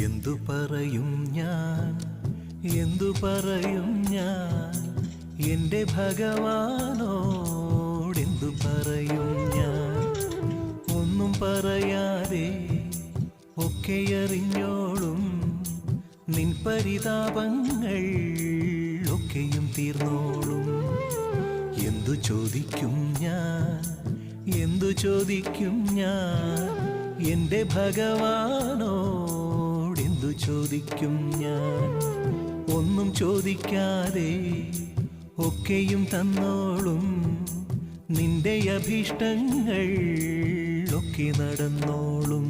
എന്തു പറയും ഞാൻ, എന്തു പറയും ഞാൻ, എൻ്റെ ഭഗവാനോടെന്തു പറയും ഞാൻ. ഒന്നും പറയാതെ ഒക്കെയറിഞ്ഞോളും നിൻ പരിതാപങ്ങൾ ഒക്കെയും തീർന്നോളും. എന്തു ചോദിക്കും ഞാൻ, എന്തു ചോദിക്കും ഞാൻ, എൻ്റെ ഭഗവാനോടെന്തു ചോദിക്കും ഞാൻ. ഒന്നും ചോദിക്കാതെ ഒക്കെയും തന്നോളും നിന്റെ അഭീഷ്ടങ്ങൾ ഒക്കെ നടന്നോളും.